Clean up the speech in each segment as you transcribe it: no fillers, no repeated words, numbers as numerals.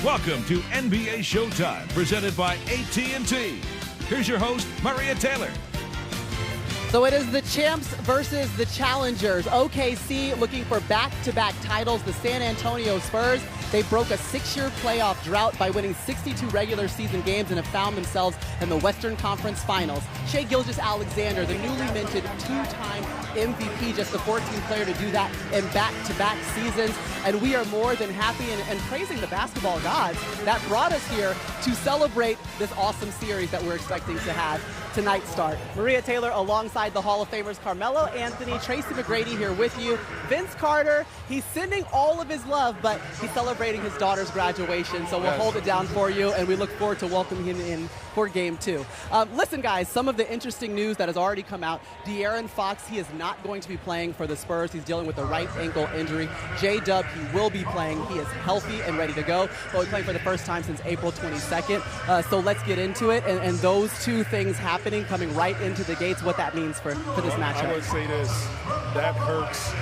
Welcome to NBA Showtime, presented by AT&T. Here's your host, Maria Taylor. So it is the champs versus the challengers. OKC looking for back-to-back titles. The San Antonio Spurs, they broke a 6-year playoff drought by winning 62 regular season games and have found themselves in the Western Conference Finals. Shai Gilgeous-Alexander, the newly minted two-time MVP, just the 14th player to do that in back-to-back seasons. And we are more than happy and praising the basketball gods that brought us here to celebrate this awesome series that we're expecting to have tonight's start. Maria Taylor alongside the Hall of Famers Carmelo Anthony, Tracy McGrady here with you. Vince Carter, he's sending all of his love, but he's celebrating his daughter's graduation, so we'll hold it down for you, and we look forward to welcoming him in for Game 2. Listen, guys, some of the interesting news that has already come out. De'Aaron Fox, he is not going to be playing for the Spurs. He's dealing with a right ankle injury. J-Dub, he will be playing. He is healthy and ready to go. But he's playing for the first time since April 22nd. So let's get into it. And those two things happening, coming right into the gates, what that means for this matchup. I would say this, that hurts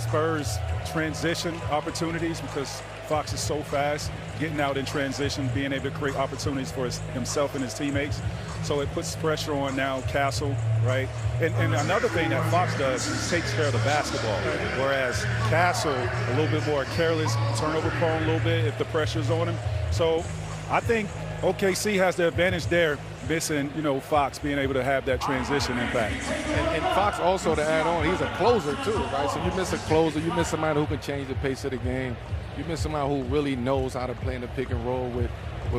Spurs transition opportunities because Fox is so fast, getting out in transition, being able to create opportunities for himself and his teammates. So it puts pressure on now Castle, right? And another thing that Fox does is takes care of the basketball, whereas Castle, a little bit more careless, turnover prone a little bit if the pressure's on him. So I think OKC has the advantage there, missing, Fox being able to have that transition impact. And Fox also, to add on, he's a closer too, right? So you miss a closer, you miss somebody who can change the pace of the game. You miss somebody who really knows how to play in the pick and roll with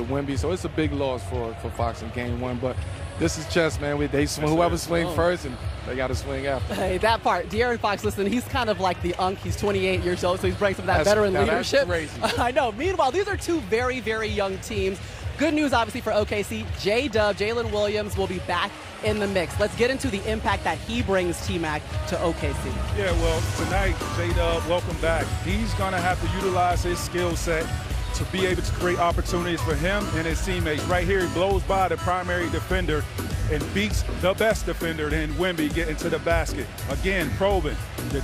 Wemby. So it's a big loss for Fox in Game 1. But this is chess, man. They swing, whoever swings first, and they got to swing after. Hey, that part. De'Aaron Fox, listen, he's kind of like the Unk. He's 28 years old, so he's bringing some of that veteran leadership. That's crazy. I know. Meanwhile, these are two very, very young teams. Good news, obviously, for OKC. J-Dub, Jalen Williams, will be back in the mix. Let's get into the impact that he brings, T-Mac, to OKC. Yeah, well, tonight, J-Dub, welcome back. He's going to have to utilize his skill set to be able to create opportunities for him and his teammates. Right here, he blows by the primary defender and beats the best defender in Wemby getting to the basket. Again, probing. The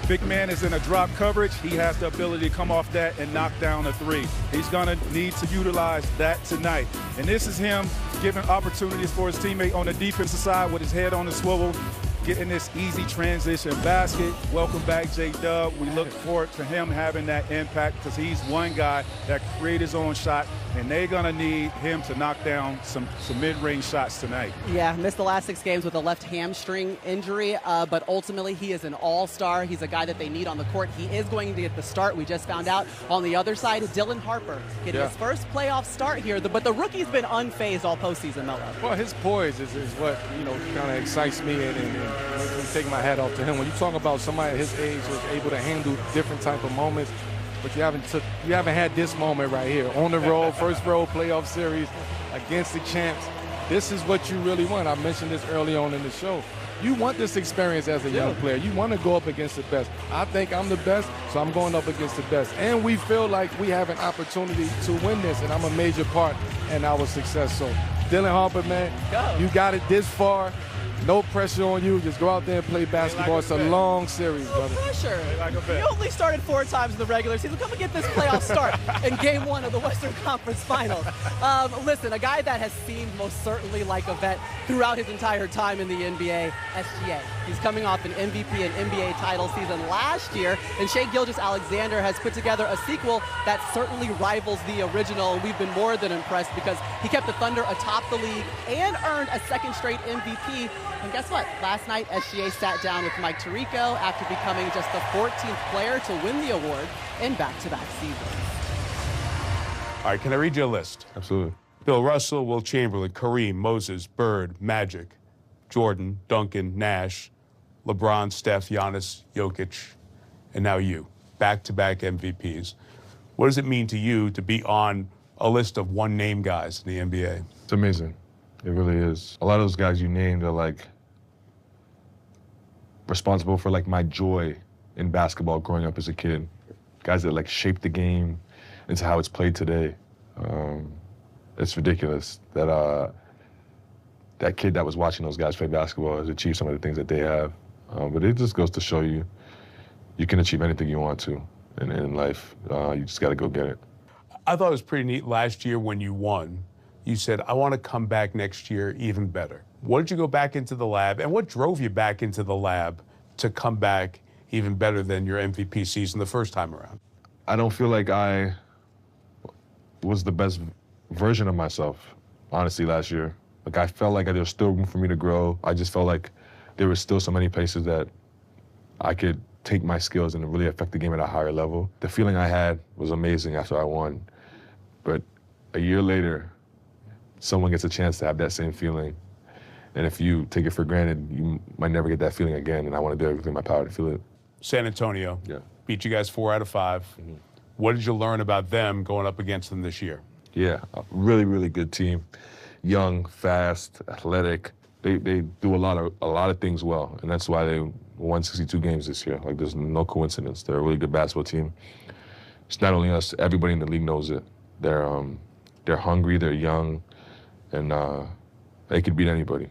big man is in a drop coverage. He has the ability to come off that and knock down a three. He's going to need to utilize that tonight. And this is him giving opportunities for his teammate on the defensive side with his head on the swivel, getting this easy transition basket. Welcome back, J-Dub. We look forward to him having that impact because he's one guy that can create his own shot, and they're going to need him to knock down some mid-range shots tonight. Yeah, missed the last 6 games with a left hamstring injury, but ultimately he is an all-star. He's a guy that they need on the court. He is going to get the start. We just found out. On the other side, Dylan Harper getting his first playoff start here, but the rookie's been unfazed all postseason, Melo. Well, his poise is what, kind of excites me and take my hat off to him. When you talk about somebody at his age who's able to handle different type of moments, but you haven't had this moment right here on the road, first road playoff series against the champs. This is what you really want. I mentioned this early on in the show. You want this experience as a young player. You want to go up against the best. I think I'm the best, so I'm going up against the best. And we feel like we have an opportunity to win this, and I'm a major part in our success. So, Dylan Harper, man, you got it this far. No pressure on you. Just go out there and play basketball. It's a long series, brother. No pressure. You only started 4 times in the regular season. Come and get this playoff start in Game 1 of the Western Conference Finals. Listen, a guy that has seemed most certainly like a vet throughout his entire time in the NBA, SGA. He's coming off an MVP and NBA title season last year, and Shai Gilgeous-Alexander has put together a sequel that certainly rivals the original, and we've been more than impressed because he kept the Thunder atop the league and earned a 2nd straight MVP. And guess what? Last night, SGA sat down with Mike Tirico after becoming just the 14th player to win the award in back-to-back seasons. All right, can I read you a list? Absolutely. Bill Russell, Will Chamberlain, Kareem, Moses, Bird, Magic, Jordan, Duncan, Nash, LeBron, Steph, Giannis, Jokic, and now you. Back-to-back MVPs. What does it mean to you to be on a list of one-name guys in the NBA? It's amazing. It really is. A lot of those guys you named are like responsible for like my joy in basketball growing up as a kid. Guys that like shaped the game into how it's played today. It's ridiculous that that kid that was watching those guys play basketball has achieved some of the things that they have. But it just goes to show you, you can achieve anything you want to in life. You just got to go get it. I thought it was pretty neat last year when you won. You said, I want to come back next year even better. What did you go back into the lab, and what drove you back into the lab to come back even better than your MVP season the first time around? I don't feel like I was the best version of myself, honestly, last year. Like, I felt like there was still room for me to grow. I just felt like there were still so many places that I could take my skills and really affect the game at a higher level. The feeling I had was amazing after I won. But a year later, someone gets a chance to have that same feeling. And if you take it for granted, you might never get that feeling again. And I want to do everything in my power to feel it. San Antonio beat you guys 4 out of 5. Mm-hmm. What did you learn about them going up against them this year? Yeah, a really, really good team. Young, fast, athletic. They do a lot of things well, and that's why they won 62 games this year. Like, there's no coincidence. They're a really good basketball team. It's not only us; everybody in the league knows it. They're hungry, they're young, and they could beat anybody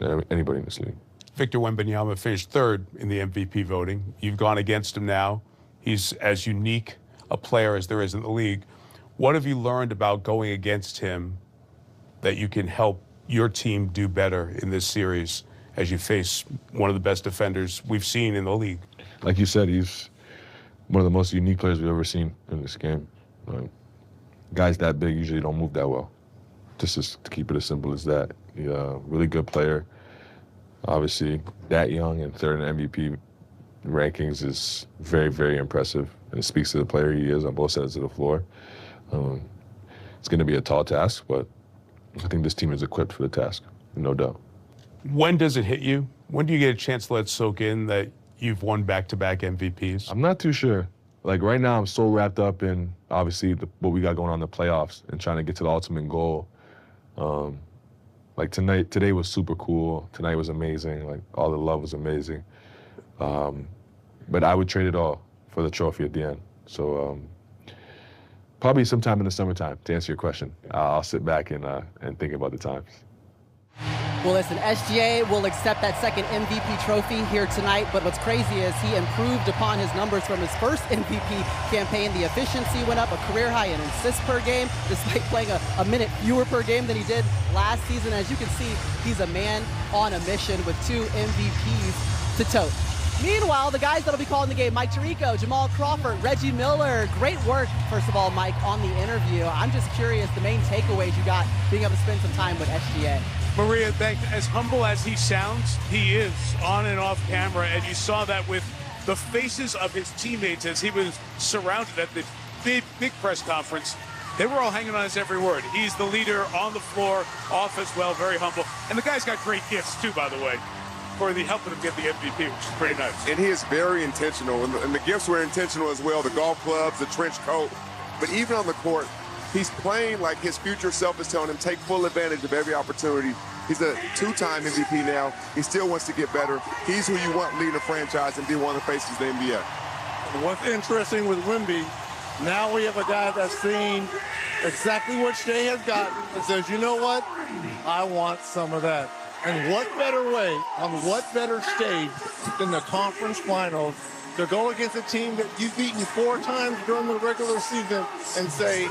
in this league. Victor Wembanyama finished 3rd in the MVP voting. You've gone against him now. He's as unique a player as there is in the league. What have you learned about going against him that you can help your team do better in this series as you face one of the best defenders we've seen in the league? Like you said, he's one of the most unique players we've ever seen in this game. Guys that big usually don't move that well. Just to keep it as simple as that. He's a really good player. Obviously, that young and 3rd in MVP rankings is very, very impressive. And it speaks to the player he is on both sides of the floor. It's going to be a tall task, but I think this team is equipped for the task, no doubt. When does it hit you? When do you get a chance to let it soak in that you've won back-to-back MVPs? I'm not too sure. Like, right now, I'm so wrapped up in, obviously, what we got going on in the playoffs and trying to get to the ultimate goal. Like, today was super cool. Tonight was amazing. Like, all the love was amazing. But I would trade it all for the trophy at the end. So probably sometime in the summertime, to answer your question. I'll sit back and think about the times. Well, listen, SGA will accept that 2nd MVP trophy here tonight, but what's crazy is he improved upon his numbers from his first MVP campaign. The efficiency went up, a career high in assists per game, despite playing a minute fewer per game than he did last season. As you can see, he's a man on a mission with 2 MVPs to tote. Meanwhile, the guys that'll be calling the game, Mike Tirico, Jamal Crawford, Reggie Miller. Great work, first of all, Mike, on the interview. I'm just curious, the main takeaways you got being able to spend some time with SGA. Maria, as humble as he sounds, he is on and off camera, and you saw that with the faces of his teammates as he was surrounded at the big press conference. They were all hanging on his every word. He's the leader on the floor, off as well, very humble. And the guy's got great gifts, too, by the way, for the helping him get the MVP, which is pretty nice. And he is very intentional, and the gifts were intentional as well, the golf clubs, the trench coat. But even on the court, he's playing like his future self is telling him, take full advantage of every opportunity. He's a 2-time MVP now. He still wants to get better. He's who you want leading a franchise and be one of the faces of the NBA. What's interesting with Wemby, now we have a guy that's seen exactly what Shea has gotten and says, you know what? I want some of that. And what better way, on what better stage than the conference finals to go against a team that you've beaten 4 times during the regular season and say,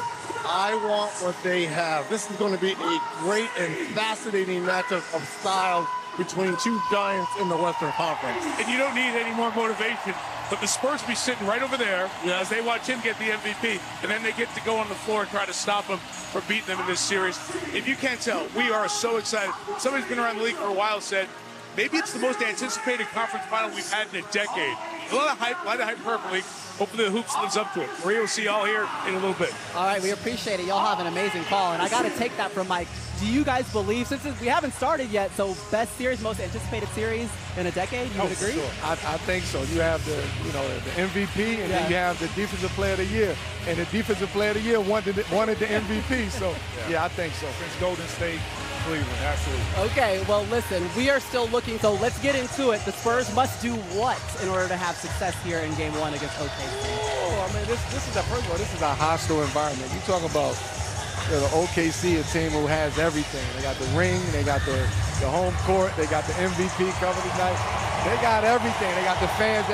I want what they have. This is going to be a great and fascinating matchup of styles between 2 giants in the Western Conference. And you don't need any more motivation, but the Spurs be sitting right over there as they watch him get the MVP, and then they get to go on the floor and try to stop him from beating them in this series. If you can't tell, we are so excited. Somebody's been around the league for a while said, maybe it's the most anticipated conference final we've had in a decade. A lot of hyperbole. Hopefully the Hoops lives up to it. Maria will see y'all here in a little bit. All right, we appreciate it. Y'all have an amazing call, and I got to take that from Mike. Do you guys believe, since we haven't started yet, so best series, most anticipated series in a decade, you would agree? Sure. I think so. You have the MVP, and then you have the Defensive Player of the Year. And the Defensive Player of the Year wanted the MVP, so yeah, I think so. Since Golden State, Cleveland, absolutely. Okay, well, listen, we are still looking, so let's get into it. The Spurs must do what in order to have success here in Game 1 against OKC? Oh, I mean, this is a hostile environment. You talk about the OKC, a team who has everything. They got the ring, they got the home court, they got the MVP cover tonight. They got everything. They got the fans